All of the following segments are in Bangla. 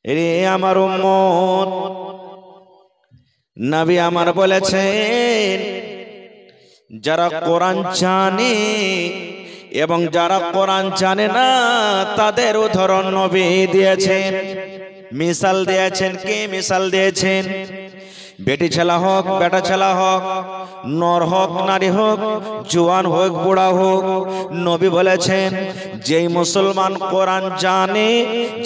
এরে আমার উম্মত, নবী আমার বলেছেন যারা কোরআন জানে এবং যারা কোরআন জানে না তাদের উদাহরণ নবী দিয়েছেন, মিসাল দিয়েছেন। কে মিসাল দিয়েছেন? বেটি ছেলা হোক, বেটা ছেলা হোক, নর হোক, নারী হোক, জওয়ান হোক, বুড়া হোক, নবী বলেছেন যেই মুসলমান কোরআন জানে,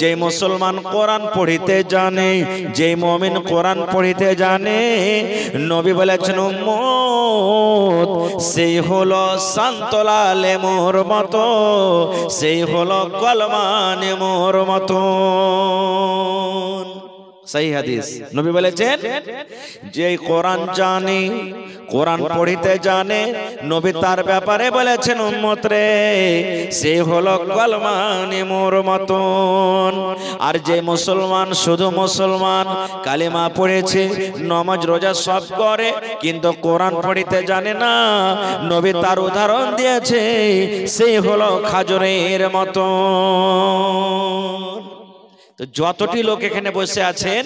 যেই মুসলমান কোরআন পড়িতে জানে, যেই মুমিন কোরআন পড়িতে জানে, নবী বলেছেন উম্মত সেই হলো সান্তলা লেমুর মতো, সেই হলো কলমা লেমুর মতো। সহি হাদিস। নবী বলেছেন যে কোরআন জানে, কোরআন পড়িতে জানে, নবী তার ব্যাপারে বলেছেন উম্মত রে সে হলো কলমা নেমুর মতন। আর যে মুসলমান শুধু মুসলমান কালিমা পড়েছে, নামাজ রোজা সব করে, কিন্তু কোরআন পড়িতে জানে না, নবী তার উদাহরণ দিয়েছে সে হলো খাজুরের মতন। তো যতটি লোক এখানে বসে আছেন,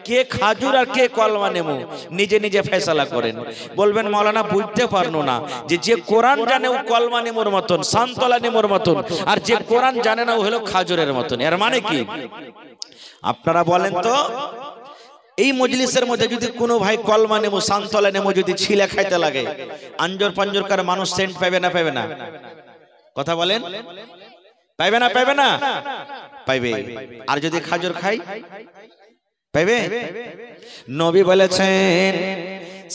কে খাজুর আর কে কলমা নেমু নিজে নিজে ফয়সালা করেন। বলবেন মাওলানা বুঝতে পারলো না যে কোরআন জানে ও কলমা নেমুর মতন, সান্তলা নেমুর মতন, আর যে কোরআন জানে না ও হলো খাজুরের মতন। এর মানে কি? আপনারা বলেন তো, এই মজলিসের মধ্যে যদি কোনো ভাই কলমা নেমু, সান্তলা নেমু যদি ছিলে খাইতে লাগে, আঞ্জর পাঞ্জরকার মানুষ সেন্ট পাবে না পাবে না? কথা বলেন, পাইবে না পাইবে না? পাইবে। আর যদি খাজুর খাই পাইবে? নবী বলেছেন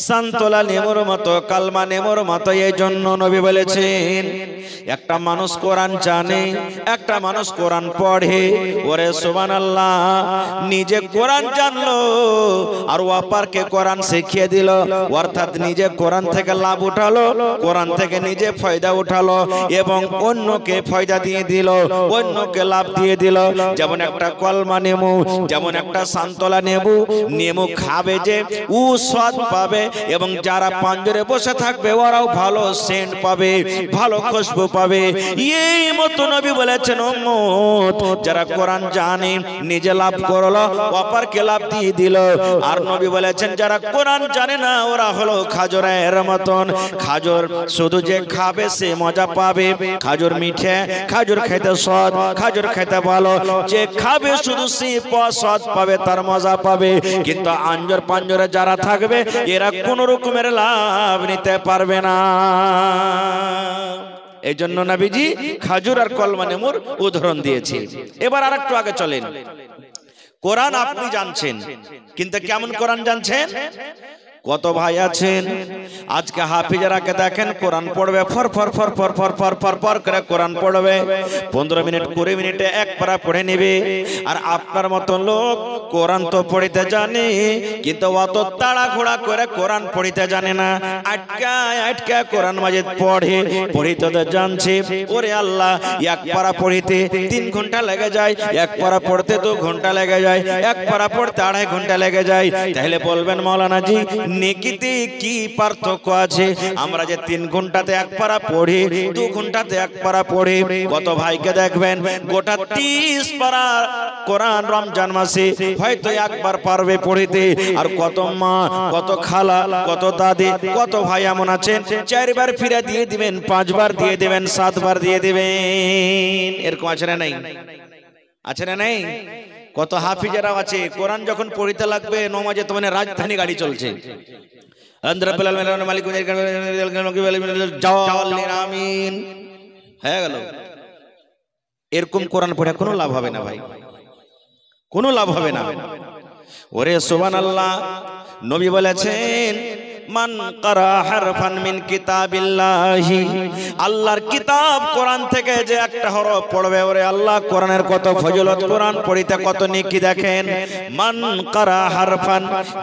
সান্তলা নেমুর মতো, কালমা নেমুর মতো। এই জন্য নবী বলেছেন একটা মানুষ কোরআন জানে, একটা মানুষ কোরআন পড়ে, ওরে সুবহানাল্লাহ, নিজে কোরআন জানলো আর অপরকে কোরআন শিখিয়ে দিল, অর্থাৎ নিজে কোরআন থেকে লাভ উঠালো, কোরআন থেকে নিজে ফায়দা উঠালো এবং অন্যকে ফায়দা দিয়ে দিল, অন্যকে লাভ দিয়ে দিল। যেমন একটা কলমা নেমু, যেমন একটা সান্তলা নেমু, নেমু খাবে যে ও স্বাদ পাবে এবং যারা পাঞ্জরে বসে থাকবে ওরাও ভালো সেন্ট পাবে, ভালো খুশবু পাবে। এই মতো নবী বলেছেন উম্মত যারা কোরআন জানে নিজে লাভ করলো, অপরকে লাভ দিয়ে দিল। আর নবী বলেছেন যারা কোরআন জানে না ওরা হলো খাজুরের মতন। খাজুর শুধু যে খাবে সে মজা পাবে, খাজুর মিঠে, খাজুর খেতে স্বাদ, খাজুর খেতে ভালো, যে খাবে শুধু সে স্বাদ পাবে, তার মজা পাবে। কিন্তু আঞ্জর পাঞ্জরে যারা থাকবে এরা কোন রকমের লাভ নিতে পারবে না। এই জন্য নবীজি খাজুর আর কলমা নেমুর উদাহরণ দিয়েছে। এবার আরেকটু আগে চলেন। কোরআন আপনি জানছেন, কিন্তু কেমন কোরআন জানছেন? কত ভাই আছেন আজকে হাফিজারাকে দেখেন কোরআন পড়বে, for for for for for for for for করে কোরআন পড়বে, 15 মিনিট 20 মিনিটে এক পারা পড়ে নেবে। আর আপনার মতো লোক কোরআন তো পড়িতে জানে, কিন্তু অত তাড়াহুড়া করে কোরআন পড়িতে জানে না, আটকায় আটকায় কোরআন মাজিদ পড়ে, পড়িতে তো জানছে। ওরে আল্লাহ, এক পারা পড়িতে 3 ঘন্টা লেগে যায়, এক পারা পড়তে 2 ঘন্টা লেগে যায়, এক পারা পড়তে 2.5 ঘন্টা লেগে যায়। তাহলে বলবেন মাওলানা জি নেকিতে কি পার্থক্য আছে? আমরা যে 3 ঘন্টাতে এক পারা পড়ি, 2 ঘন্টাতে এক পারা পড়ি। কত ভাইকে দেখবেন গোটা 30 পারা কোরআন রমজান মাসে হয়তো একবার পারবে পড়িতে। আর কত মা, কত খালা, কত দাদি, কত ভাই এমন আছেন 4 বার ফিরে দিয়ে দিবেন, 5 বার দিয়ে দিবেন, 7 বার দিয়ে দিবেন। এরকম আছে না নাই? আছে না নাই? কত হাফিজেরাও আছে কোরআন যখন পড়িতে লাগবে নমাজে তো মানে রাজধানী গাড়ি চলছে, হয়ে গেল। এরকম কোরআন পড়ে কোনো লাভ হবে না ভাই, কোনো লাভ হবে না। ওরে সুবহানাল্লাহ, নবী বলেছেন মান কারা হারফান মিন কিতাবিল্লাহি, আল্লাহর কিতাব কোরআন থেকে যে একটা হরফ পড়বে, ওরে আল্লাহ কোরআনের কত ফজিলত, কোরআন পড়িতে কত নেকি দেখেন। মান কারা হারফান,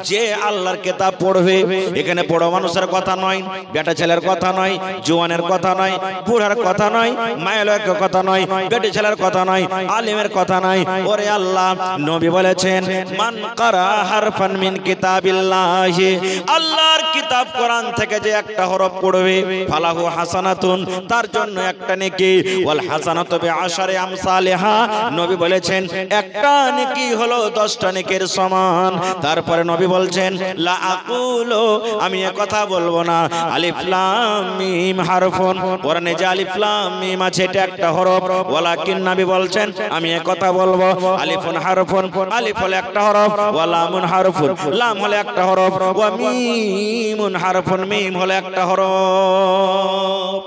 যে আল্লাহর কিতাব পড়বে, এখানে বড় মানুষের কথা নয়, বেটা ছেলের কথা নয়, জওয়ানের কথা নয়, বুড়ার কথা নয়, মায়ের কথা নয়, বেটা ছেলের কথা নয়, আলিমের কথা নয়। ওরে আল্লাহ, নবী বলেছেন মান কারা হারফান মিন কিতাবিল্লাহি, আল্লাহর কিতাব কোরআন থেকে যে একটা হরফ পড়বে ফালাহু হাসানাতুন, তার জন্য একটা নেকি, ওয়াল হাসানাতু বিআশারি আমসালিহা, নবী বলেছেন একটা নেকি হলো 10টা নেকির সমান। তারপরে নবী বলছেন লা আকুলু, আমি এ কথা বলবো না, আলিফ লাম মিম হারফুন, কোরআনে যে আলিফ লাম মিম আছে এটা একটা হরফ, ওয়ালাকিন, নবী বলছেন আমি এ কথা বলবো আলিফুন হারফুন, আলিফ হলো একটা হরফ, ওয়া লামুন হারফুন, লাম হলো একটা হরফ, ওয়া মিমুন হারফুন, মিম হলো একটা হরফ।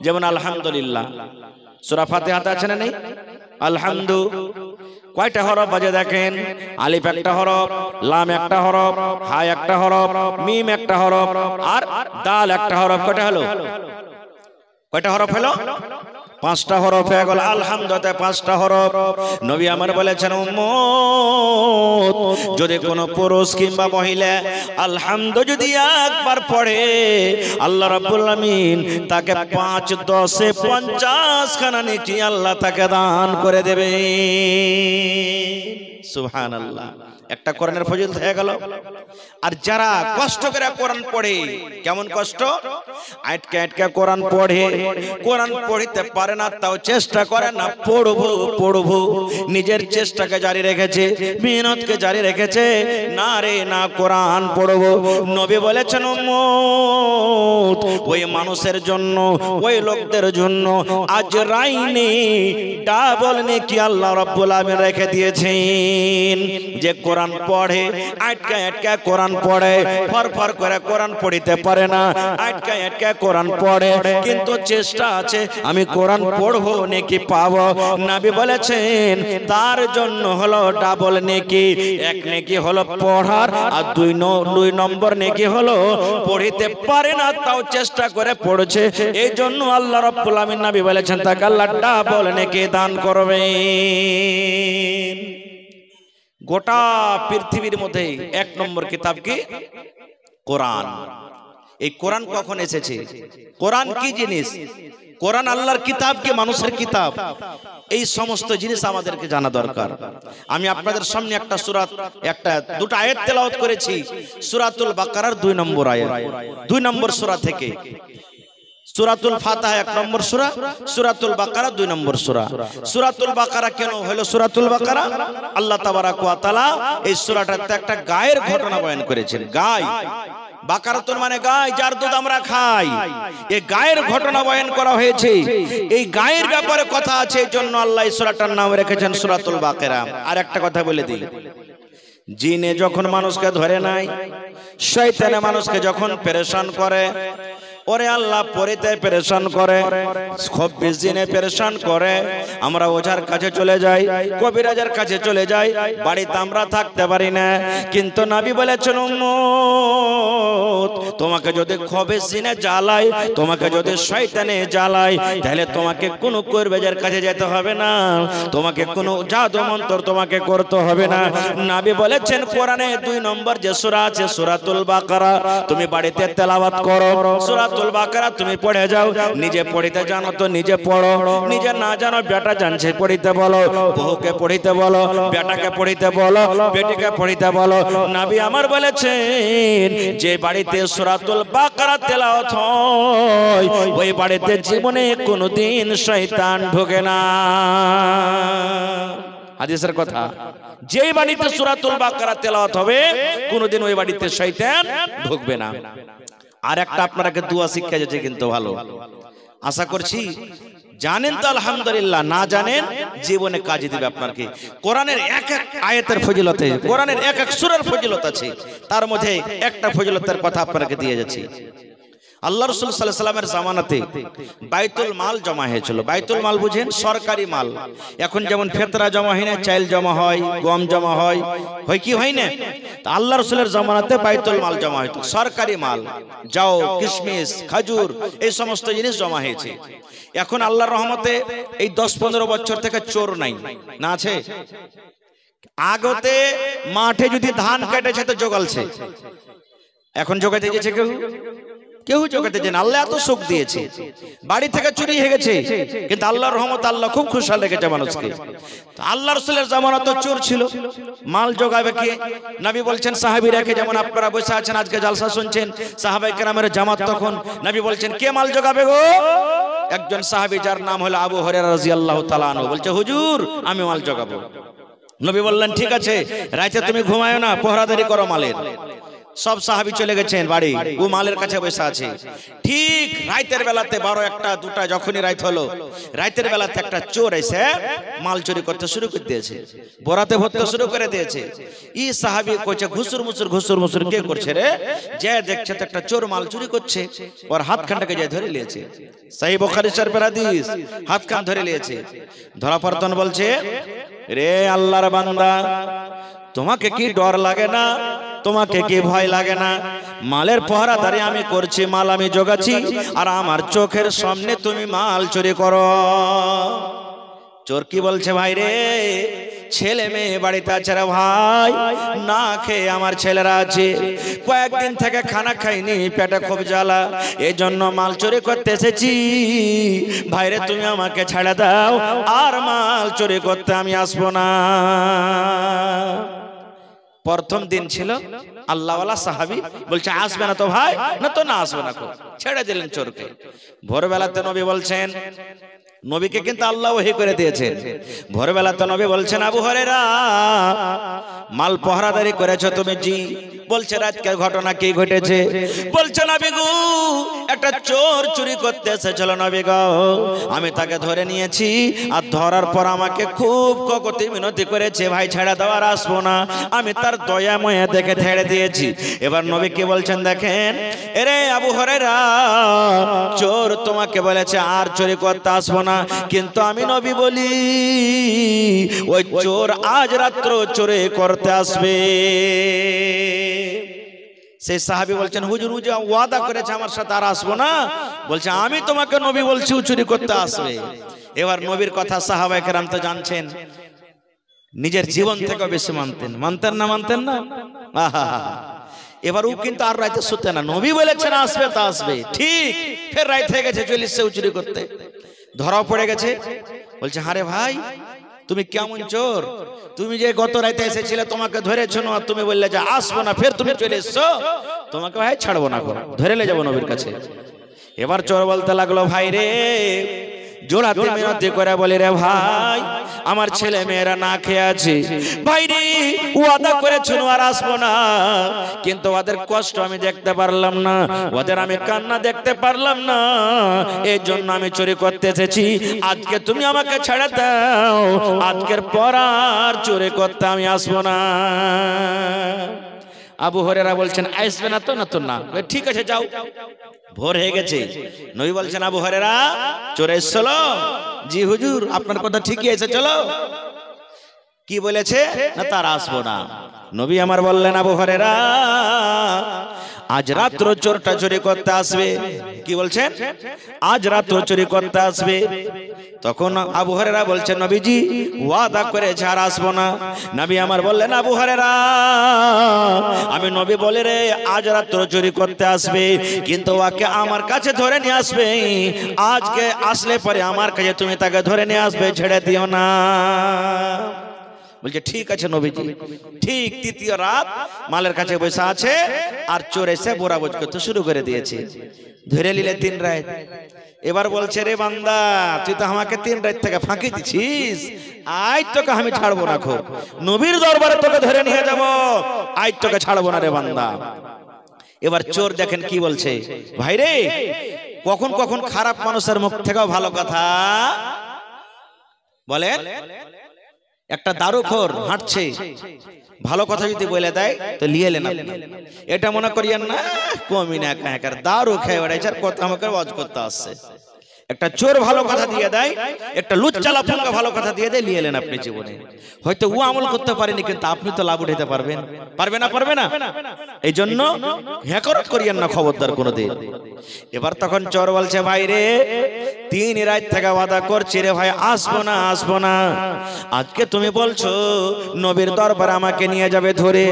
যেমন আলহামদুলিল্লাহ সূরা ফাতিহাতে আছে না নেই? আলহামদু কয়টা হরফ বাজে দেখেন, আলিফ একটা হরফ, লাম একটা হরফ, হা একটা হরফ, মিম একটা হরফ, আর দাল একটা হরফ। কয়টা হলো? কয়টা হরফ হলো? 5টা হরফ হয়ে গেল। আলহামদুলিল্লাহ 5টা হরফ। নবী আমার বলেছেন উম্মত যদি কোনো পুরুষ কিংবা মহিলা আলহামদু যদি একবার পড়ে, আল্লাহ রাব্বুল আমিন তাকে 5 10 50 খানা নেকি আল্লাহ তাকে দান করে দেবে। সুবহানাল্লাহ। একটা কোরআনের ফজিলত হয়ে গেল। আর যারা কষ্ট করে কোরআন পড়ে, কেমন কষ্ট, আটকে আটকে কোরআন পড়ে, কোরআন পড়তে পারে না তাও চেষ্টা করে না পড়বো পড়বো, নিজের চেষ্টাকে জারি রেখেছে, মেহনতকে জারি রেখেছে, না রে না কোরআন পড়বো। নবী বলেছেন উম্মত ওই মানুষের জন্য, ওই লোকদের জন্য আজরাইনে ডাবল নেকি আল্লাহ রাব্বুল আমিন রেখে দিয়েছেন। যে কোরআন পড়ে, আটকা আটকা কোরআন পড়ে, ফরফর করে কোরআন পড়িতে পারে না, আটকা আটকা কোরআন পড়ে, কিন্তু চেষ্টা আছে আমি কোরআন পড়বো, নেকি পাবো। নবী বলেছেন তার জন্য হলো ডাবল নেকি। এক নেকি হলো পড়ার, আর দুই নম্বর নেকি হলো পড়িতে পারে না তাও চেষ্টা করে পড়ছে, এই জন্য আল্লাহ রাব্বুল আমিন নবী বলেছেন তাকে আল্লাহ ডাবল নেকি দান করবেন। গোটা পৃথিবীর মধ্যে 1 নম্বর কিতাব কি? কোরআন। এই কোরআন কখন এসেছে? কোরআন কি জিনিস? কোরআন আল্লাহর কিতাব কি মানুষের কিতাব? এই সমস্ত জিনিস আমাদেরকে জানা দরকার। আমি আপনাদের সামনে একটা সূরা, দুটো আয়াত তেলাওয়াত করেছি। সূরাতুল বাকারার 2 নম্বর আয়াত, 2 নম্বর সূরা থেকে। সূরাতুল ফাতিহা 1 নম্বর সূরা, সূরাতুল বাকারা 2 নম্বর সূরা। সূরাতুল বাকারা কেন হলো সূরাতুল বাকারা? আল্লাহ তাবারাক ওয়া তাআলা এই সূরাটাতে একটা গায়ের ঘটনা বয়ান করেছেন। গায়, বাকারাতুন মানে গায়, যার দুধ আমরা খাই। এই গায়ের ঘটনা বয়ান করা হয়েছে। এই গায়ের ব্যাপারে কথা আছে, এই জন্য আল্লাহ এই সূরাটার নাম রেখেছেন সূরাতুল বাকারা। আর একটা কথা বলে দিই, জিনে যখন মানুষকে ধরে নাই, শয়তানে মানুষকে যখন পেরেশান করে, ওরে আল্লাহ পড়িতে পেরেশান করে, 26 দিনে পেরেশান করে, আমরা ওঝার কাছে চলে যাই, কবিরাজের কাছে চলে যাই, বাড়িতে আমরা থাকতে পারি না। কিন্তু নবী বলেছেন উম্মত তোমাকে যদি 26 দিনে জ্বালায়, তোমাকে যদি শয়তানে জ্বালায়, তাহলে তোমাকে কোনো কবিরাজের কাছে যেতে হবে না, তোমাকে কোনো জাদু মন্ত্র তোমাকে করতে হবে না। নবী বলেছেন কোরআনে 2 নম্বর যে সূরা আছে সূরাতুল বাকারা, তুমি বাড়িতে তেলাওয়াত করো। সূরাতুল বাকারা তুমি পড়ে যাও। নিজে পড়িতে জানো তো নিজে পড়ো, নিজে না জানো বেটা জানছে পড়িতে বলো, বউকে পড়িতে বলো, বেটাকে পড়িতে বলো, বেটিকে পড়িতে বলো। নবী আমার বলেছেন যে বাড়িতে সূরাতুল বাকারা তেলাওয়াত হয়, ওই বাড়িতে জীবনে কোনোদিন শয়তান ঢোকে না। হাদিসের কথা, যেই বাড়িতে সূরাতুল বাকারা তেলাওয়াত হবে কোনোদিন ওই বাড়িতে শয়তান ঢুকবে না। আর একটা আপনাকে দোয়া শিক্ষা যেতে কিন্তু ভালো, আশা করছি জানেন তো আলহামদুলিল্লাহ, না জানেন জীবনে কাজে দিবে আপনাকে। কোরআনের এক এক আয়াতের ফজিলত, কোরআনের এক এক সূরার ফজিলত আছে, তার মধ্যে একটা ফজিলতের কথা আপনাকে দিয়ে যাচ্ছি। আল্লাহ রাসূল সাল্লাল্লাহু আলাইহি সাল্লামের জামানাতে বাইতুল মাল জমা হয়েছিল। বাইতুল মাল বুঝেন? সরকারি মাল। এখন যেমন ফেতরা জমা হয় না, চাল জমা হয়, গম জমা হয়, হয় কি হয় না? তা আল্লাহ রাসূলের জামানাতে বাইতুল মাল জমা হতো, সরকারি মাল, যাও, কিশমিশ, খাজুর, এই সমস্ত জিনিস জমা হয়েছে। এখন আল্লাহর রহমতে এই 10-15 বছর থেকে চোর নাই, না আছে? আগতে মাঠে যদি ধান কেটেছে তো জোগালছে, এখন জোগাইতে গেছে কেউ? কেউ চোখেতে জানে আল্লাহ এত সুখ দিয়েছে, বাড়ি থেকে চুরি হয়ে গেছে, কিন্তু আল্লাহর রহমত আল্লাহ খুব খুশাল রেখেছে মানুষকে। আল্লাহ রাসূলের জামানা তো চোর ছিল, মাল জোগাবে কে? নবী বলছেন সাহাবীরাকে, যেমন আপনারা বসে আছেন আজকে জালসা শুনছেন, সাহাবায়ে কেরামের জামাত, তখন নবী বলছেন কে মাল জোগাবে গো? একজন সাহাবী যার নাম হলো আবু হুরায়রা রাদিয়াল্লাহু তাআলা আনহু বলছে হুজুর আমি মাল জোগাবো। নবী বললেন ঠিক আছে, রাতে তুমি ঘুমায়ো না, পহরাদারি করো মালের। সব সাহাবী চলে গেছেন বাড়ি, ও মালের কাছে বসে আছে। ঠিক রাতের বেলাতে 12, 1, 2 যখনই রাত হলো, রাতের বেলাতে একটা চোর এসে মাল চুরি করতে শুরু করে দিয়েছে, বরাতে ভরতে শুরু করে দিয়েছে। এই সাহাবী কইছে ঘুসুর মুসুর কে করছে রে? যে দেখছে তো একটা চোর মাল চুরি করছে, ওর হাতখানটাকে যে ধরে নিয়েছে। সহিহ বুখারী শরীফের হাদিস, হাতখান ধরে নিয়েছে। ধরা পড়তন বলছে রে আল্লাহর বান্দা, তোমাকে কি ডর লাগে না? তোমাকে কি ভয় লাগে না? মালের পহরাদারি আমি করছি, মাল আমি জোগাচ্ছি, আর আমার চোখের সামনে তুমি মাল চুরি করো। চোর কি বলছে, ভাই রে ছেলে মেয়ে বাড়িতে আছে রে ভাই, না খেয়ে আমার ছেলেরা আছে, কয়েকদিন থেকে খানা খাইনি, পেটে খুব জ্বালা, এই জন্য মাল চুরি করতে এসেছি। ভাইরে তুমি আমাকে ছেড়ে দাও, আর মাল চুরি করতে আমি আসবো না। প্রথম দিন ছিল, আল্লাহওয়ালা সাহাবী বলছে আসবে না তো ভাই, না তো না আসবে না, ছেড়ে দিলেন চোরকে। ভোরবেলাতে নবী বলছেন, নবীকে কিন্তু আল্লাহ ওহী করে দিয়েছেন। ভোরবেলাতে নবী বলছেন আবু হুরায়রা মাল পহরাদারি করেছো তুমি? জি। বলছে রাতকার ঘটনা কি ঘটেছে? বলছে নবী গো একটা চোর চুরি করতে এসেছিল নবী গো, আমি তাকে ধরে নিয়েছি, আর ধরার পর আমাকে খুব ককতি মিনতি করেছে, ভাই ছেড়ে দেওয়ার আসবো না, আমি তার দয়া ময়া দেখে ছেড়ে দিয়েছি। এবার নবী কি বলছেন দেখেন, এরে আবু হুরায়রা চোর তোমাকে বলেছে আর চুরি করতে আসবো না, কিন্তু আমি নবী বলি ওই চোর আজ রাত্র চুরি করতে আসবে। সেই সাহাবী বলছেন হুজুর ও যে ওয়াদা করেছে আমার সাথে আর আসবো না, বলছে আমি তোমাকে নবী বলছি ও চুরি করতে আসবে। এবার নবীর কথা সাহাবায়ে কেরাম তো জানছেন, নিজের জীবন থেকে বেশি মানতেন না? আহা, এবার ও কিন্তু আর রাতে শুতে না, নবী বলেছেন আসবে তা আসবে। ঠিক ফের রাত হয়ে গেছে, চলে এসেছে চুরি করতে, ধরাও পড়ে গেছে। বলছে আরে ভাই তুমি কেমন চোর? তুমি যে গত রাতে এসেছিলে তোমাকে ধরেছো না, তুমি বললে যে আসবো না, ফের তুমি চলে এসছো, তোমাকে ভাই ছাড়বো না, ধরে নিয়ে যাবো নবীর কাছে। এবার চোর বলতে লাগলো ভাই রে, জোড়াতে মিনতি করে বলি রে ভাই আমার ছেলে মেয়েরা না খেয়ে আছে, ভাই রে ওয়াদা করেছো আর আসবো না, কিন্তু ওদের কষ্ট আমি দেখতে পারলাম না, ওদের আমি কান্না দেখতে পারলাম না, এই জন্য আমি চুরি করতে এসেছি, আজকে তুমি আমাকে ছেড়ে দাও, আজকের পর আর চুরি করতে আমি আসবো না। আবু হুরায়রা বলছেন আসবে না তো না, ঠিক আছে যাও। ভোর হয়ে গেছে, নবী বলছেন আবু হুরায়রা চোর এসেছিল? জি হুজুর আপনার কথা ঠিকই আছে, চলো। কি বলেছে? না তার আসবো না। নবী আমার বললেন আবু হুরায়রা আজ রাত্র চোরটা চুরি করতে আসবে। কি বলছেন? আজ রাত্র চুরি করতে আসবে। তখন আবু হুরায়রা বলছেন নবীজি ওয়াদা করেছে আর আসবো না। নবী আমার বললেন আবু হুরায়রা আমি নবী বলে রে আজ রাত্র চুরি করতে আসবে, কিন্তু ওকে আমার কাছে ধরে নিয়ে আসবে, আজকে আসলে পরে আমার কাছে তুমি তাকে ধরে নিয়ে আসবে, ছেড়ে দিও না। বলছে ঠিক আছে নবীজি। ঠিক তৃতীয় রাত মালের কাছে বসে আছে, আর চোর এসে বোরাবোজ করতে শুরু করে দিয়েছে, ধরে নিলে 3 রাত। এবার বলছে রে বান্দা তুই তো আমাকে 3 রাত থেকে ফাঁকি দিছিস, আজ তোকে আমি ছাড়বো না, খুব নবীর দরবারে তোকে ধরে নিয়ে যাব, আজ তোকে ছাড়বো না রে বান্দা। এবার চোর দেখেন কি বলছে, ভাই রে কখন কখন খারাপ মানুষের মুখ থেকেও ভালো কথা বলেন। একটা দারুখোর হাঁটছে, ভালো কথা যদি বলে দেয় তো লিয়ে নেন, এটা মনে করিয়েন না কমি না, দারু খেয়ে বেড়াইছে আর কথা আমাকে ওয়াজ করতে আসছে, একটা চোর ভালো কথা দিয়ে দেয়, একটা লুচ্চালা ফুঙ্গা ভালো কথা দিয়ে দেয়, নিয়ে এলেন আপনি জীবনে। হয়তো ও আমল করতে পারেনি, কিন্তু আপনি তো লাভ উঠাতে পারবেন। পারবে না? পারবে না? এই জন্য হ্যাকরত করিয়েন না খবরদার কোনোদিন। এবার তখন চোর বলছে, ভাই রে 3 রাত থেকে ওয়াদা করছি রে ভাই, আসবো না আসবো না। আজকে তুমি বলছো নবীর দরবারে আমাকে নিয়ে যাবে ধরে,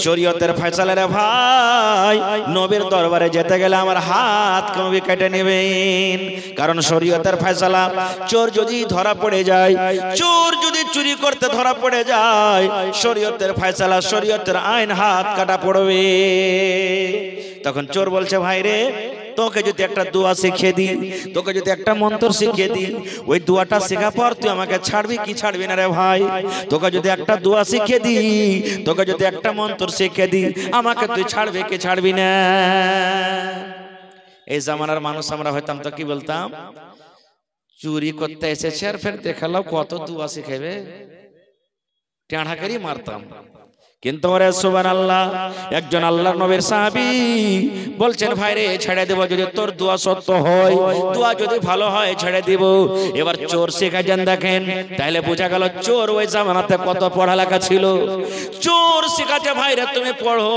শরীয়তের ফয়সালা রে ভাই, নবীর দরবারে যেতে গেলে আমার হাত কবি কেটে নেবেন। কারণ শরীয়তের ফয়সালা, চোর যদি ধরা পড়ে যায়, চোর যদি চুরি করতে ধরা পড়ে যায়, শরীয়তের ফয়সালা, শরীয়তের আইন, হাত কাটা পড়বে। তখন চোর বলছে, ভাই রে তোকে যদি একটা দোয়া শিখিয়ে দিই, তোকে যদি একটা মন্ত্র শিখিয়ে দিই, ওই দোয়াটা শেখা পর তুই আমাকে ছাড়বি কি ছাড়বি না রে ভাই? তোকে যদি একটা দোয়া শিখিয়ে দিই, তোকে যদি একটা মন্ত্র শিখিয়ে দিই, আমাকে তুই ছাড়বি কি ছাড়বি না? এই জামানার মানুষ আমরা হইতাম তো কি বলতাম, চুরি করতে এসেছে আর ফের দেখালো কত দোয়া শিখাবে, টেঁড়া করে মারতাম। কিন্তু ওরে সুবহানাল্লাহ, একজন আল্লাহর নবীর সাহাবী বলছেন, ভাই রে ছেড়ে দেব যদি তোর দোয়া সত্য হয়, দোয়া যদি ভালো হয় ছেড়ে দেব। এবার চোর শিখাছেন দেখেন, তাহলে বোঝা গেল চোর ওই জামানাতে কত পড়ালেখা ছিল। চোর শিখাচ্ছে, ভাই রে তুমি পড়ো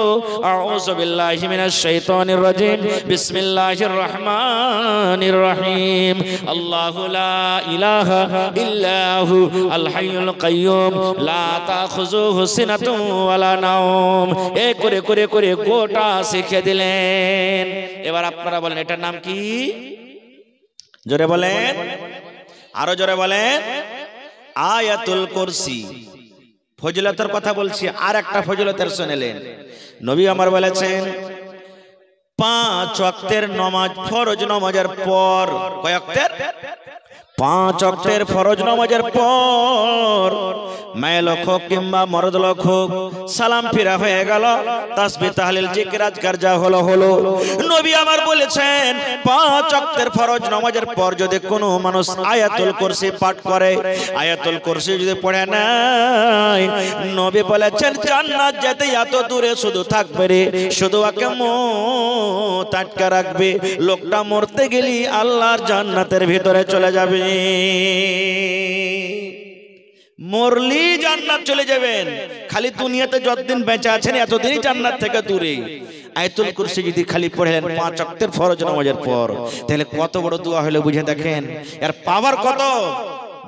আউযু বিল্লাহি মিনাশ শাইতানির রাজিম, বিসমিল্লাহির রহমানির রহিম, আল্লাহু লা ইলাহা ইল্লাহু আল হাইয়ুল কাইয়্যুম লা তাখুযুহু সিনাতুন ওয়ালা নাওম। এই করে করে করে গোটা শিখিয়ে দিলেন। এবার আপনারা বলেন এটার নাম কি? জোরে বলেন, আরো জোরে বলেন। আয়াতুল কুরসি। ফজিলতের কথা বলছি, আর একটা ফজিলতের শুনলেন। নবী আমার বলেছেন 5 ওয়াক্তের নামাজ, ফরজ নামাজের পর, কয় ওয়াক্তের? 5 ওয়াক্তের ফরজ নামাজের পর মেয়ে লোক হোক কিংবা মর্দ লোক হোক, সালাম ফিরা হয়ে গেল, তাসবিহ তাহলিল জিকির আজকার যা হলো হলো। নবী আমার বলেছেন 5 ওয়াক্তের ফরজ নামাজের পর যদি কোনো মানুষ আয়াতুল কুরসি পাঠ করে, আয়াতুল কুরসি যদি পড়ে নাই, নবী বলেছেন জান্নাত যেতে এত দূরে শুধু থাকবে রে, শুধু ওকে মুত আটকে রাখবে, লোকটা মরতে গেলি আল্লাহর জান্নাতের ভিতরে চলে যাবে। মরলি জান্নাত চলে যাবেন, খালি দুনিয়াতে যতদিন বেঁচে আছেন এতদিনই জান্নাত থেকে দূরে। আয়াতুল কুরসি যদি খালি পড়েন 5 ওয়াক্তের ফরজ নামাজের পর, তাহলে কত বড় দোয়া হলো বুঝে দেখেন, এর পাওয়ার কত।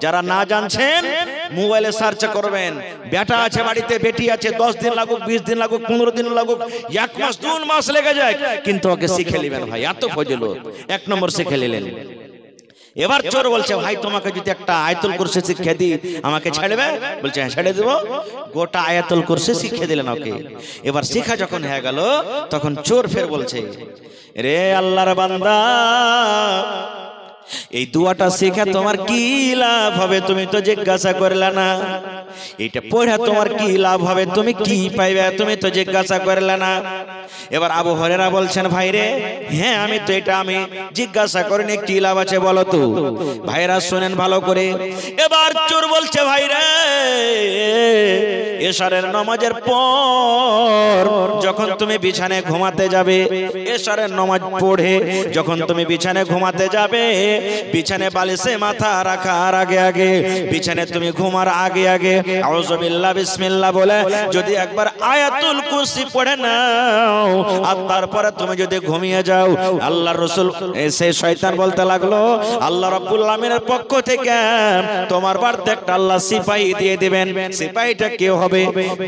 যারা না জানছেন মোবাইলে সার্চ করবেন, বেটা আছে বাড়িতে, বেটি আছে, 10 দিন লাগুক, 20 দিন লাগুক, 15 দিন লাগুক, 1 মাস 2 মাস লেগে যায়, কিন্তু ওকে শিখে নেবেন ভাই, এত ফজিলত। 1 নম্বর শিখে নিলেন। এবার চোর বলছে, ভাই তোমাকে যদি একটা আয়াতুল কুরসি শিখিয়ে দিই আমাকে ছাড়বে? বলছে হ্যাঁ ছেড়ে দেব। গোটা আয়াতুল কুরসি শিখিয়ে দিলেন ওকে। এবার শিখা যখন হয়ে গেল, তখন চোর ফের বলছে, রে আল্লাহর বান্দা, এই দোয়াটা শিখে তোমার কি লাভ হবে তুমি তো জিজ্ঞাসা করলে না। এটা পড়ে তোমার কি লাভ হবে, তুমি কি পাইবে, তুমি তো জিজ্ঞাসা করলে না। এবার আবু হুরায়রা বলছেন, ভাই রে হ্যাঁ আমি তো এটা আমি জিজ্ঞাসা করিনি, কি লাভ আছে বলো তো। ভাইরা শুনেন ভালো করে। এবার চোর বলছে, ভাই রে এশারের নামাজের পর যখন তুমি বিছানায় ঘুমাতে যাবে, এশারের নামাজ পড়ে যখন তুমি বিছানায় ঘুমাতে যাবে, বিছানায় বালিশে মাথা রাখার আগে আগে, বিছানায় তুমি ঘুমার আগে আগে আউযু বিল্লাহ বিসমিল্লাহ বলে যদি একবার আয়াতুল কুরসি পড়ে নাও, আর তারপরে তুমি যদি ঘুমিয়ে যাও, আল্লাহর রাসূল সেই শয়তান বলতে লাগলো, আল্লাহ রাব্বুল আলামিনের পক্ষ থেকে তোমার বাড়িতে একটা আল্লাহ সিপাহী দিয়ে দিবেন। সিপাহীটা কে হবে?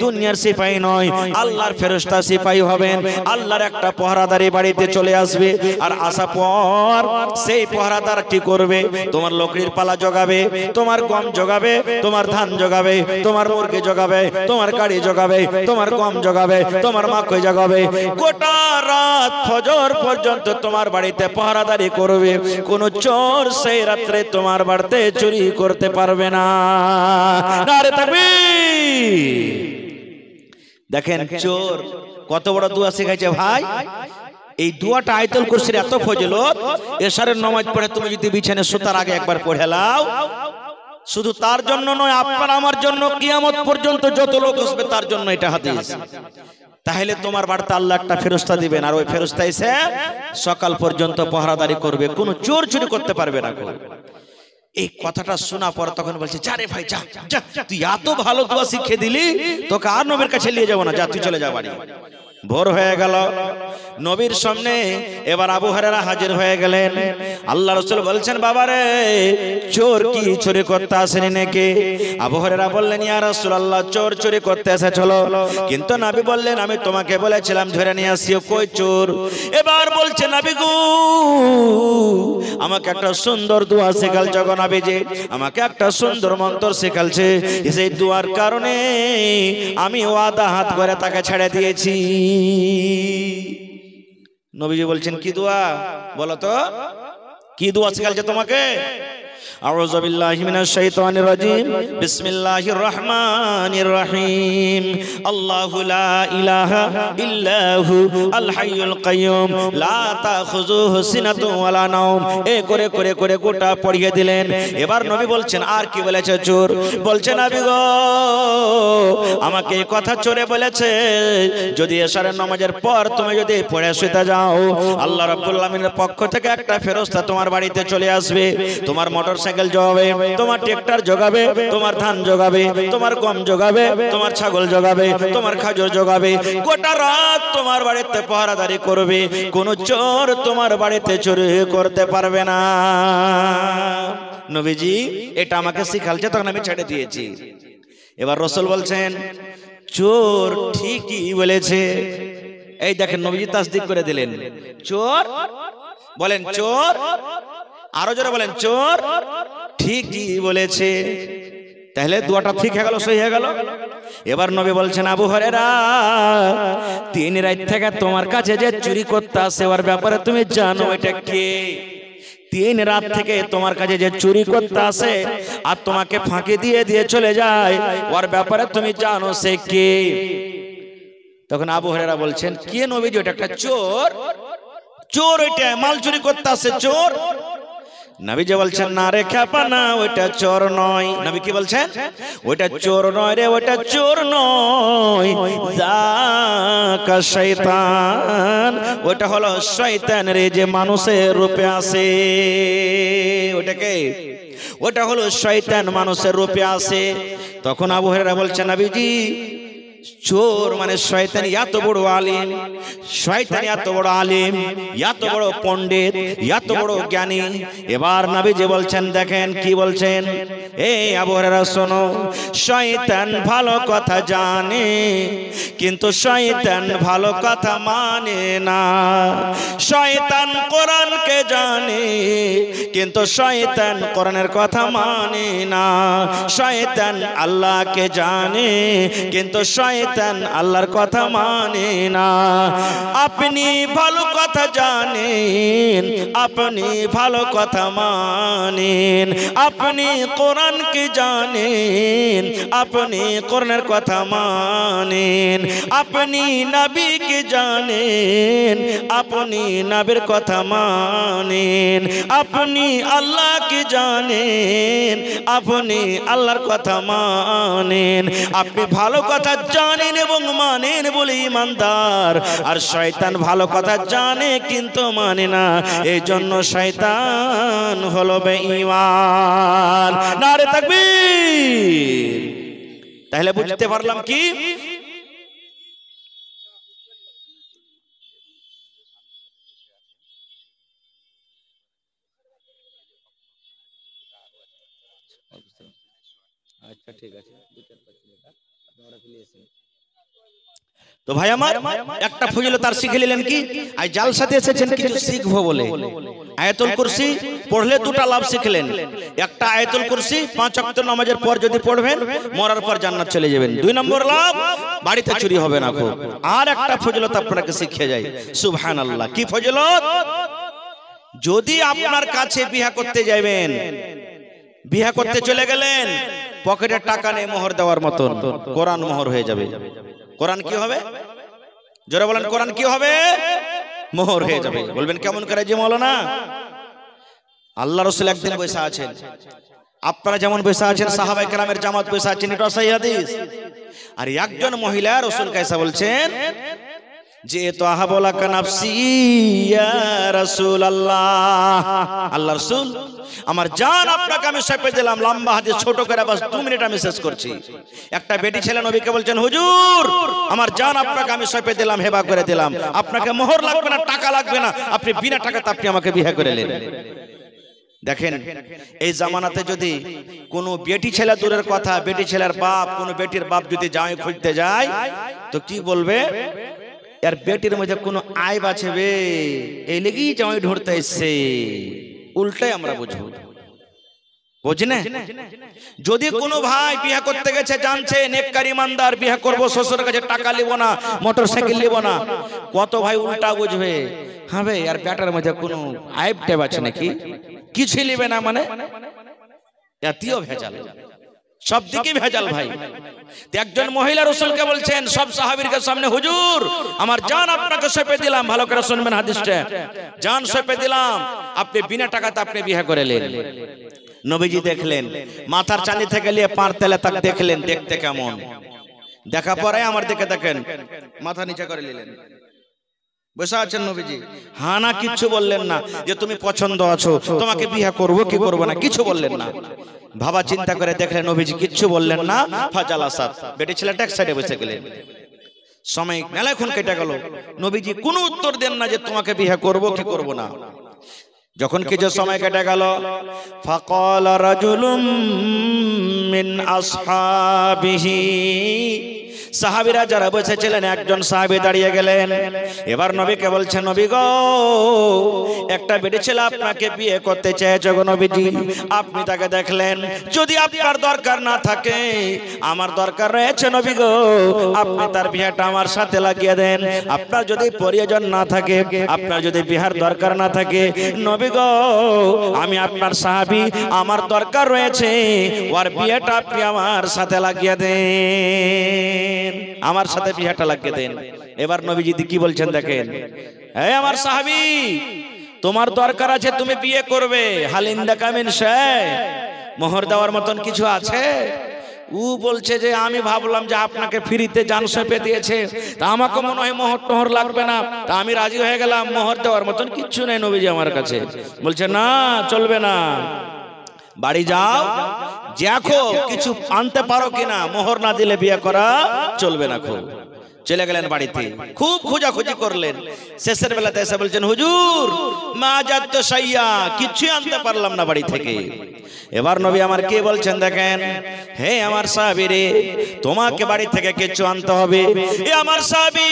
দুনিয়ার সিপাহী নয়, আল্লাহর ফেরেশতা সিপাহী হবেন। আল্লাহর একটা পহরাদারি বাড়িতে চলে আসবে, আর আসা পর সেই পহরাদার কি করবে? তোমার লকড়ির পালা জোগাবে, তোমার গম জোগাবে, তোমার ধান জোগাবে, তোমার মুরগি জোগাবে, তোমার গাড়ি জোগাবে, তোমার গম জোগাবে, তোমার মাকই জোগাবে। গোটা রাত ফজর পর্যন্ত তোমার বাড়িতে পহরাদারি করবে। কোন চোর সেই রাত্রে তোমার বাড়িতে চুরি করতে পারবে না। নারে তাকবীর। দেখেন চোর কত বড় দোয়া শিখাইছে ভাই। এই দোয়াটা আয়াতুল কুরসির এত ফজিলত, এশারের নামাজ পড়ে তুমি যদি বিছানায় শোতার আগে একবার পড়ে নাও, শুধু তার জন্য নয়, আপনার আমার জন্য কিয়ামত পর্যন্ত যত লোক আসবে তার জন্য এটা হাদিস। তাহলে তোমার বাড়িতে আল্লাহ একটা ফেরেশতা দিবেন, আর ওই ফেরেশতা এসে সকাল পর্যন্ত পহরাদারি করবে, কোনো চোর চুরি করতে পারবে না। এই কথাটা শোনা পর তখন বলছে, যা রে ভাই যা যা, তুই এত ভালো দোয়া শিখিয়ে দিলি, তোকে আর নবীর কাছে নিয়ে যাবো না, যা তুই চলে যা বাড়ি। ভোর হয়ে গেল, নবীর সামনে এবার আবু হুরায়রা হাজির হয়ে গেলেন। আল্লাহ রাসূল বলছেন, বাবারে চোর কি চুরি করতে আসেনি নাকি? আবু হুরায়রা বললেন, ইয়া রাসূলুল্লাহ, চোর চুরি করতে এসেছিল, কিন্তু নবী বললেন আমি তোমাকে বলেছিলাম ধরে নিয়ে আসিও, কই চোর? এবার বলছে, নবী গো আমাকে একটা সুন্দর দোয়া শেখালছে গো নবীজি, আমাকে একটা সুন্দর মন্ত্র শেখালছে, সেই দোয়ার কারণে আমি ওয়াদা হাত করে তাকে ছেড়ে দিয়েছি। নবীজি বলছেন, কি দোয়া বলো তো, কি দোয়া শেখালছে তোমাকে? আউযু বিল্লাহি মিনাশ শাইতানির রাজিম, বিসমিল্লাহির রহমানির রহিম, আল্লাহু লা ইলাহা ইল্লাহু আল হাইয়ুল কাইয়ুম লা তাখুযুহু সিনাতুন ওয়ালা নাওম। এ করে করে করে গোটা পড়িয়ে দিলেন। এবার নবী বলছেন, আর কি বলেছে চোর? বলছে, নবী গো আমাকে এই কথা চোরে বলেছে, যদি এশারের নামাজের পর তুমি যদি পড়ে শুতে যাও, আল্লাহ রাব্বুল আলামিনের পক্ষ থেকে একটা ফেরেশতা তোমার বাড়িতে চলে আসবে, তোমার মোটরসাইকেল জগাবে, তোমার ট্রাক্টর জগাবে, তোমার ধান জগাবে, তোমার গম জগাবে, তোমার ছাগল জগাবে, তোমার খাজুর জগাবে, গোটা রাত তোমার বাড়িতে পাহারাদারি করবে, কোন চোর তোমার বাড়িতে চুরি করতে পারবে না। নবীজি এটা আমাকে শিখালছে, তখন আমি ছেড়ে দিয়েছি। এবার রাসূল বলছেন, চোর ঠিকই বলেছে। এই দেখেন নবীজি তাসদিক করে দিলেন, চোর বলেন, চোর আরো জোরে বলেন, চোর ঠিকই বলেছে। তাহলে দোয়াটা ঠিক হয়ে গেল, সহি হয়ে গেল। এবার নবী বলছেন, আবু হুরায়রা 3 রাত থেকে তোমার কাছে যে চুরি করতে আসে ওর ব্যাপারে তুমি জানো এটা কে? 3 রাত থেকে তোমার কাছে যে চুরি করতে আসে আর তোমাকে ফাঁকি দিয়ে দিয়ে চলে যায়, ওর ব্যাপারে তুমি জানো সে কে? তখন আবু হুরায়রা বলছেন, কে নবীজি? ওটা একটা চোর, চোর ওইটা মাল চুরি করতে আসে, চোর। নবীজি বলছেন, না রে খেপা, না ওইটা চোর নয়। নবী কি বলছেন? ওইটা চোর নয় রে, ওইটা চোর নয়, যাকা শয়তান, ওইটা হলো শয়তান রে, যে মানুষের রূপে আসে। ওইটাকে ওটা হলো শয়তান, মানুষের রূপে আসে। তখন আবু হুরায়রা বলছেন, নবীজি চোর মানে শয়তান এত বড় আলিম, শয়তান এত বড় আলিম, এত বড় পণ্ডিত, এত বড় জ্ঞানী। এবার নবীজি বলছেন, দেখেন কি বলছেন, এই আবু হুরায়রা শোনো, শয়তান ভালো কথা জানে কিন্তু শয়তান ভালো কথা মানে না। শয়তান কোরআনকে জানে কিন্তু শয়তান কোরআনের কথা মানে না। শয়তান আল্লাহকে জানে কিন্তু শয়তান আল্লাহর কথা মানে না। আপনি ভালো কথা জানেন, আপনি ভালো কথা মানেন, আপনি কোরআনকে জানেন, আপনি কোরআনের কথা মানেন, আপনি নবীকে জানেন, আপনি নবীর কথা মানেন, আপনি আল্লাহকে জানেন, আপনি আল্লাহর কথা মানেন। আপনি ভালো কথা জানেন এবং মানেন বলে ঈমানদার, আর শয়তান ভালো কথা জানে কিন্তু মানে না, এই জন্য শয়তান হলো বেঈমান। নারে তাকবীর। তাহলে বুঝতে পারলাম কি, আচ্ছা ঠিক আছে, তো ভাই আমার একটা ফজিলত আর শিখে নিলেন কি, আজ জালসাতে এসেছেন কিছু শিখবো বলে। আয়াতুল কুরসি পড়লে 2টা লাভ শিখলেন। একটা আয়াতুল কুরসি 5 ওয়াক্ত নামাজের পর যদি পড়বেন, মরার পর জান্নাত চলে যাবেন। 2 নম্বর লাভ, বাড়িতে চুরি হবে না। খুব আর একটা ফজিলত আপনাকে শিখিয়ে যায়, সুবহানাল্লাহ। কি ফজিলত? যদি আপনার কাছে বিয়া করতে যাবেন, বিয়া করতে চলে গেলেন, পকেটে টাকা নেই মোহর দেওয়ার মতন, কোরআন মোহর হয়ে যাবে। কোরআন কি হবে? জোরে বলেন, কোরআন কি হবে? মোহর হয়ে যাবে। বলবেন কেমন করে যে মাওলানা? আল্লাহ রাসূল একদিন বসে আছেন, আপনারা যেমন বসে আছেন, সাহাবায়ে কেরামের জামাত বসে আছেন, এটা সহিহ হাদিস। আর একজন মহিলা রাসূলকে এসে বলছেন যে তো আহাবলা কানাফসি ইয়া রাসূলুল্লাহ, আল্লাহর রাসূল আমার জান আপনাকে আমি সঁপে দিলাম। লম্বা হাদিস ছোট করে বাস 2 মিনিট আমি শেষ করছি। একটা বেটি ছেলে নবীকে বলছেন হুজুর আমার জান আপনাকে আমি সঁপে দিলাম, হেবা করে দিলাম, আপনাকে মোহর লাগবে না, টাকা লাগবে না, আপনি বিনা টাকাতে আপনি আমাকে বিয়ে করে নেন। দেখেন এই জামানাতে যদি কোনো বেটি ছেলে, দূরের কথা বেটি ছেলের বাপ, কোনো বেটির বাপ যদি জামাই খুঁজতে যায় তো কি বলবে, আর বেটির মধ্যে কোনো আইব আছে বে, এই লেগেই জামাই ধরতে এসছে, উল্টাই আমরা বুঝবো, বুঝি না? যদি কোনো ভাই বিয়ে করতে গেছে জানছে নেককার ইমানদার, বিয়ে করবো শ্বশুরের কাছে টাকা নিব না, মোটরসাইকেল নিব না, কত ভাই উল্টা বুঝবে, হ্যাঁ ভাই আর বেটার মধ্যে কোনো আইব টেব আছে নাকি, কিছু নিবে না, মানে এতিও ভেজাল, সব দিকে ভেজাল ভাই। একজন মহিলা রাসূলকে বলছেন সব সাহাবীর সামনে, হুজুর আমার জান আপনাকে সঁপে দিলাম, ভালো করে শুনবেন হাদিসটা, জান সঁপে দিলাম, আপনি বিনা টাকাতে আপনি বিয়ে করে নেন। নবীজি দেখলেন মাথার চাঁদি থেকে নিয়ে পার তেলে তাক দেখলেন দেখতে কেমন, দেখা পরে আমার দিকে দেখেন মাথা নিচে করে নিলেন, বসে আছেন নবীজি, হ্যাঁ না কিচ্ছু বললেন না, যে তুমি পছন্দ আছো তোমাকে বিয়ে করব কি করব না, কিছু বললেন না। ভাবা চিন্তা করে দেখলেন নবীজি কিচ্ছু বললেন না, ফাজাল আসাদ বেটি ছেলেটা এক সাইডে বসে গেলেন। সময় মেলাক্ষণ কেটে গেল, নবীজি কোনো উত্তর দেন না যে তোমাকে বিয়ে করব কি করব না। যখন কিছু সময় কেটে গেল, ফাকাল রাজুলুম মিন আসহাবিহি, সাহাবীরা যারা বসেছিলেন একজন সাহাবী দাঁড়িয়ে গেলেন, এবার নবীকে বলছেন নবী গো একটা বেটি ছেলে আপনাকে বিয়ে করতে চেয়েছে গো নবীজি, আপনি তাকে দেখলেন, যদি আপনার দরকার না থাকে আমার দরকার রয়েছে নবী গো, আপনি তার বিয়েটা আমার সাথে লাগিয়ে দেন। আপনার যদি প্রয়োজন না থাকে, আপনার যদি বিয়ের দরকার না থাকে নবী গো, আমি আপনার সাহাবী, আমার দরকার রয়েছে, ওর বিয়েটা আপনি আমার সাথে লাগিয়ে দেন, আমার সাথে বিয়েটা লাগিয়ে দেন। এবার নবীজি কি বলছেন দেখেন, হে আমার সাহাবী তোমার দরকার আছে, তুমি বিয়ে করবে, হালিন্দা কামিন সে মোহর দেওয়ার মতন কিছু আছে? ও বলছে যে আমি ভাবলাম যে আপনাকে ফ্রিতে জান সঁপে দিয়েছে, তা আমাকে মনে হয় মোহর টোহর লাগবে না, তা আমি রাজি হয়ে গেলাম, মোহর দেওয়ার মতন কিচ্ছু নেই নবীজি আমার কাছে। বলছে না চলবে না, বাড়ি যাও দেখো কিছু আনতে পারো কিনা, মোহর না দিলে বিয়ে করা চলবে না। খুব চলে গেলেন বাড়িতে, খুব খোঁজাখুঁজি করলেন, শেষের বেলাতে এসে বলছেন হুজুর মা যাত সাইয়া, কিছুই আনতে পারলাম না বাড়ি থেকে। এবার নবী আমার কি বলছেন দেখেন, হে আমার সাহাবী রে তোমাকে বাড়ি থেকে কিছু আনতে হবে। এ আমার সাহাবী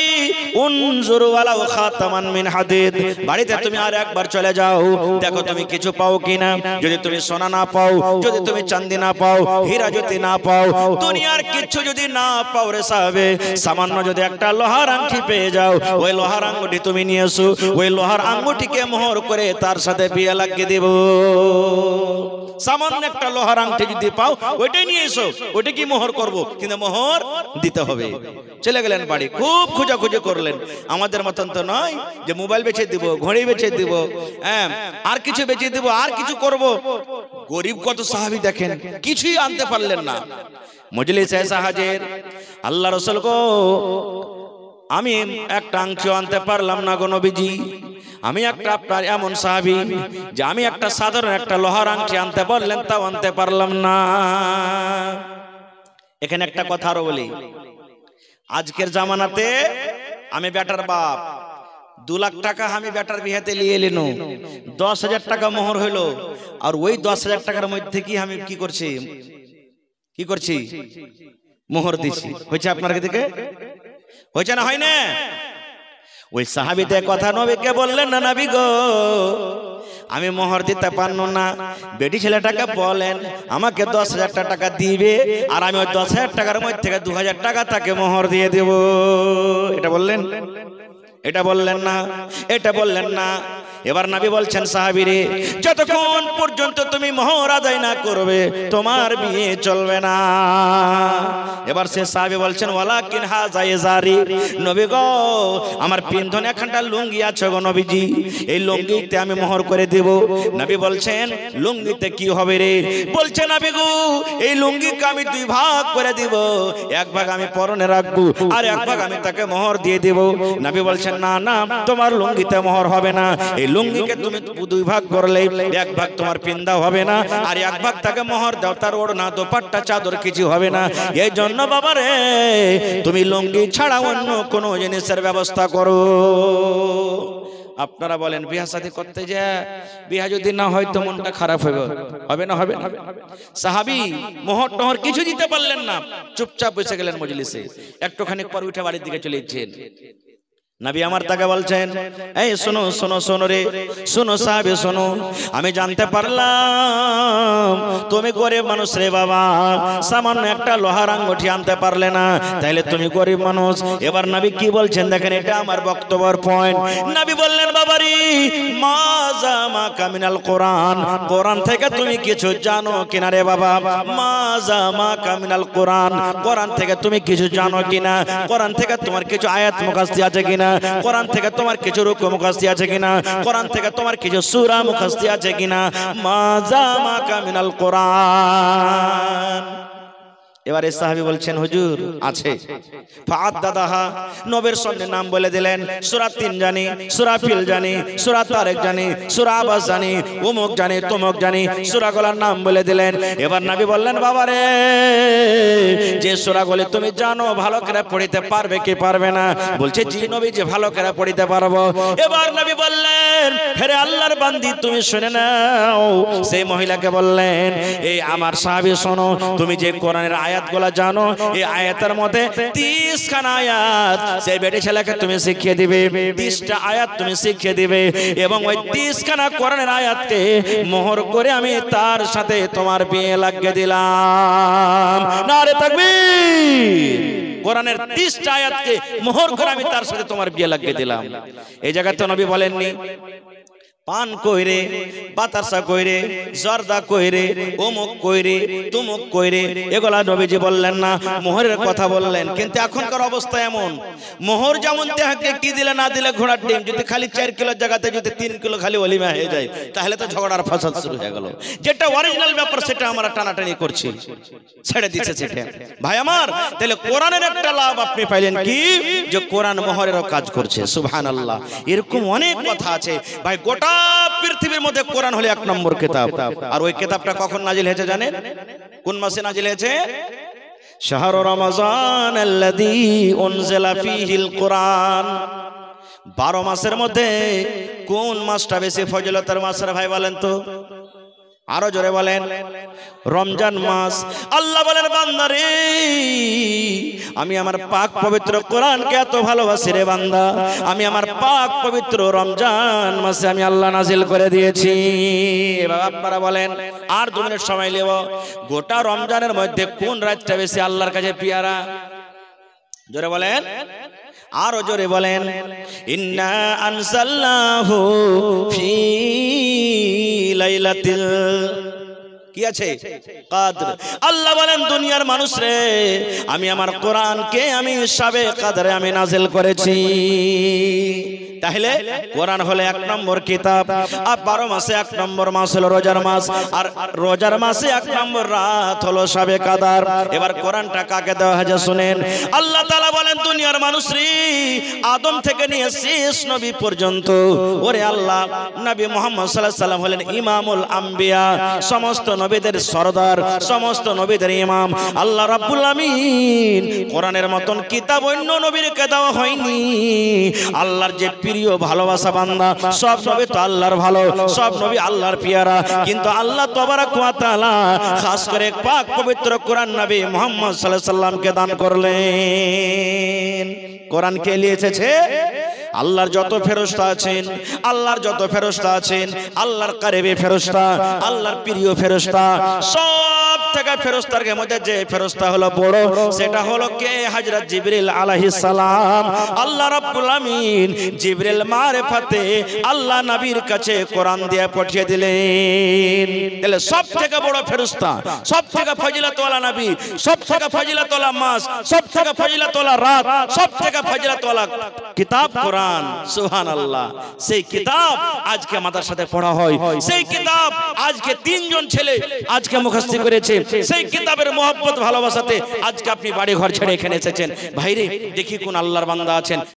উনজুরু ওয়ালাউ খাতামান মিন হাদিদ, বাড়িতে তুমি আর একবার চলে যাও, দেখো তুমি কিছু পাও কিনা, যদি তুমি সোনা না পাও, যদি তুমি চাঁদি না পাও, হীরা যদি না পাও, দুনিয়ার কিছু যদি না পাও রে সাহাবী, সামান্য যদি একটা লোহার আংটি পেয়ে যাও, ওই লোহার আঙ্গুটি তুমি নিয়ে এসো, ওই লোহার আঙ্গুটিকে মোহর করে তার সাথে বিয়ে লাগিয়ে দেব। সামান্য একটা লোহার আংটি যদি পাও ওইটাই নিয়ে এসো, ওইটা কি মোহর করব, কিন্তু মোহর দিতে হবে। চলে গেলেন বাড়ি, খুব খোঁজাখুঁজি করলেন, আমাদের মতন তো নয় যে মোবাইল বেচে দিব, ঘড়ি বেচে দিব, হ্যাঁ আর কিছু বেচে দিব, আর কিছু করব। গরিব কত সাহাবী দেখেন কিছুই আনতে পারলেন না। মজলিসে এসে হাজির, আল্লাহ রাসূল গো আমি একটা আংটি আনতে পারলাম না গো নবীজি, আমি একটা আপনার এমন সাহাবী যে আমি একটা সাধারণ একটা লোহার আংটি আনতে বললেন তাও আনতে পারলাম না। এখানে একটা কথা আরো বলি, আজকের জামানাতে আমি বেটার বাপ, 2 লাখ টাকা আমি বেটার বিয়েতে নিয়ে এলিনু, 10,000 টাকা মোহর হইলো, আর ওই 10,000 টাকার মধ্যে কি আমি কি করছি মোহর দিছি। হয়েছে আপনার দিকে, হয়েছে না হয় না? ওই সাহাবীদের কথা নবীকে বললেন না নবী গো আমি মোহর দিতে পারবো না, বেটি ছেলেটাকে বলেন আমাকে 10,000 টাকা দিবে, আর আমি ওই 10,000 টাকার মধ্যে থেকে 2,000 টাকা তাকে মোহর দিয়ে দেব। এটা বললেন, এটা বললেন না, এটা বললেন না। এবার নবী বলছেন সাহাবীরে যতক্ষণ পর্যন্ত তুমি মোহর আদায় না করবে তোমার বিয়ে চলবে না। এবার সে সাহাবী বলছেন ওয়ালাকিন হাযা ইজারি, নবী গো আমার পিন্ধনে একখানটা লুঙ্গি আছে গো নবীজি, এই লুঙ্গিতে আমি মোহর করে দেব। নবী বলছেন লুঙ্গিতে কি হবে রে? বলছে নবী গো এই লুঙ্গিকে আমি দুই ভাগ করে দিব, এক ভাগ আমি পরনে রাখবো আর এক ভাগ আমি তাকে মোহর দিয়ে দেব। নবী বলছেন না না তোমার লুঙ্গিতে মোহর হবে না, এই লুঙ্গিকে তুমি দুই ভাগ করলে এক ভাগ তোমার পিন্দা হবে না আর এক ভাগ তাকে মোহর দাও, তার ওড়না দোপাট্টা চাদর কিছু হবে না। এই জন্য বাবা রে তুমি লুঙ্গি ছাড়া অন্য কোনো জিনিসের ব্যবস্থা করো। আপনারা বলেন বিয়া শাদী করতে যা বিয়া যদি না হয় তো মনটা খারাপ হবে না? হবে না? সাহাবী মোহর টহর কিছু দিতে পারলেন না, চুপচাপ বসে গেলেন মজলিসে। একটুখানি পর উঠে বাড়ির দিকে চলে যাচ্ছেন। নবী আমার তাকে বলছেন এই শোনো শোনো শোনো রে, শোনো সাহাবী শোনো, আমি জানতে পারলাম তুমি গরিব মানুষ রে বাবা, সামান্য একটা লোহার আঙ্গুঠি আনতে পারলে না, তাইলে তুমি গরিব মানুষ। এবার নবী কি বলছেন দেখেন, এটা আমার বক্তব্যের পয়েন্ট। নবী বললেন বাবারি মাজা মা কামিনাল কোরআন, কোরআন থেকে তুমি কিছু জানো কিনা রে বাবা? মাজা মা কামিনাল কোরআন, কোরআন থেকে তুমি কিছু জানো কিনা? কোরআন থেকে তোমার কিছু আয়াত মুখস্থ আছে কিনা? কোরআন থেকে তোমার কিছু রুকু মুখস্থ আছে কিনা? কোরআন থেকে তোমার কিছু সূরা মুখস্থ আছে কিনা? মাজা মা কামিনাল কোরআন। এবারে সাহাবী বলছেন হুজুর আছে। ফাআদাদাহা, নবীর সামনে নাম বলে দিলেন, সূরা 3 জানি, সূরা ফিল জানি, সূরা তারেক জানি, সূরা আবাস জানি, অমুক জানি তমুক জানি, সূরাগুলোর নাম বলে দিলেন। এবার নবী বললেন বাবারে যে সূরাগুলো তুমি জানো ভালো করে পড়িতে পারবে কি পারবে না? বলছে জি নবী যে ভালো করে পড়িতে পারবো। এবার নবী বললেন হে আল্লাহর বান্দি তুমি শুনে নাও। সেই মহিলাকে বললেন এই আমার সাহাবী শোনো, তুমি যে কোরআনের আয়াতগুলো জানো এই আয়াতের মধ্যে 30 খানা আয়াত সেই বেটি ছেলেকে তুমি শিখিয়ে দিবে, 30টা আয়াত তুমি শিখিয়ে দিবে এবং ওই 30 খানা কোরআনের আয়াতকে মোহর করে আমি তার সাথে তোমার বিয়ে লাগিয়ে দিলাম। নারে তাকবীর। কোরআনের 30টা আয়াতকে মোহর করে আমি তার সাথে তোমার বিয়ে লাগিয়ে দিলাম। এই জায়গাতে নবী বলেননি পান কইরে, বাতাসা কইরে, জর্দা কইরে, অমুক কইরে, তুমুক কইরে, এগুলা নবীজি বললেন না, মোহরের কথা বললেন। কিন্তু এখনকার অবস্থা এমন, মোহর যেমন দেহকে কি দিলে না দিলে ঘোড়ার ডিম, যদি খালি 4 কিলোর জায়গাতে যদি 3 কিলো খালি অলিমা হয়ে যায় তাহলে তো ঝগড়ার ফাসাদ শুরু হয়ে গেল। যেটা অরিজিনাল ব্যাপার সেটা আমরা টানাটানি করছি, ছেড়ে দিচ্ছে সেটা। ভাই আমার তাহলে কোরআনের একটা লাভ আপনি পাইলেন কি, যে কোরআন মোহরেরও কাজ করছে। সুবহানাল্লাহ। এরকম অনেক কথা আছে ভাই। গোটা পৃথিবীর মধ্যে কোরআন হলো 1 নম্বর কিতাব। আর ওই কিতাবটা কখন নাজিল হয়েছে জানেন? কোন মাসে নাজিল হয়েছে? শাহরু রমাজান আল্লাযী উনজিলা ফীহিল কোরআন। 12 মাসের মধ্যে কোন মাসটা বেশি ফজিলতের মাস রে ভাই বলেন তো? আরো জোরে বলেন। রমজান মাস। আল্লাহ বলেন বান্দা রে আমি আমার পাক পবিত্র কোরআনকে এত ভালোবাসি রে বান্দা, আমি আমার পাক পবিত্র রমজান মাসে আমি আল্লাহ নাজিল করে দিয়েছি। এবার আপনারা বলেন আর 2 মিনিট সময় নেব, গোটা রমজানের মধ্যে কোন রাতটা বেশি আল্লাহর কাছে পিয়ারা? জোরে বলেন, আরো জোরে বলেন। ইন্না আনজালনাহু ফি লাইলাতিল কি আছে কদর। আল্লাহ বলেন দুনিয়ার মানুষ রে আমি আমার কোরআনকে আমি শাবে কদরে আমি নাজিল করেছি। তাহলে কোরআন হলো 1 নম্বর কিতাব। আর 12 মাসে 1 নম্বর মাস হলো রোজার মাস, আর রোজার মাসে 1 নম্বর রাত হলো শাবে কদর। এবার কোরআনটা কাকে দেওয়া হয়েছে শুনেন। আল্লাহ তাআলা বলেন দুনিয়ার মানুষ রে আদম থেকে নিয়ে শেষ নবী পর্যন্ত ওরে আল্লাহ নবী মুহাম্মদ সাল্লাল্লাহু আলাইহি সাল্লাম হলেন ইমামুল আম্বিয়া, সমস্ত নবীদের সরদার, সমস্ত নবীদের ইমাম। আল্লাহ রাব্বুল আমিন কোরআনের মতন কিতাব অন্য নবীকে দেওয়া হয়নি। আল্লাহর যে প্রিয় ভালোবাসা বান্দা, সব নবী তো আল্লাহর ভালো, সব নবী আল্লাহর পিয়ারা, কিন্তু আল্লাহ তাবারাক ওয়া তাআলা খাস করে পাক পবিত্র কোরআন নবী মুহাম্মদ সাল্লাল্লাহু আলাইহি সাল্লামকে দান করলেন। কোরআন কে নিয়ে এসেছে? আল্লাহর যত ফেরেশতা আছেন, আল্লাহর যত ফেরেশতা আছেন, আল্লাহর কারিবে ফেরেশতা, আল্লাহর প্রিয় ফেরেশতা, সব থেকে ফেরেশতার মধ্যে যে ফেরেশতা হলো বড় সেটা হলো কে? হযরত জিবরিল আলাইহিস সালাম। আল্লাহ রাব্বুল আমিন জিবরিল মারফতে আল্লাহ নবীর কাছে কোরআন দিয়ে পাঠিয়ে দিলেন। তাহলে সব থেকে বড় ফেরেশতা, সব থেকে ফজিলতওয়ালা নবী, সব থেকে ফজিলতওয়ালা মাস, সব থেকে ফজিলতওয়ালা রাত, সব থেকে ফজিলতওয়ালা কিতাব কোরআন। সুবহানাল্লাহ। সেই কিতাব আজকে আমাদের সাথে পড়া হয়, সেই কিতাব আজকে তিনজন ছেলে আজকে মুখস্থ করেছে, সেই কিতাবের মহব্বত ভালোবাসাতে আজকে আপনি বাড়ি ঘর ছেড়ে এখানে এসেছেন। ভাইরে দেখি কোন আল্লাহর বান্দা আছেন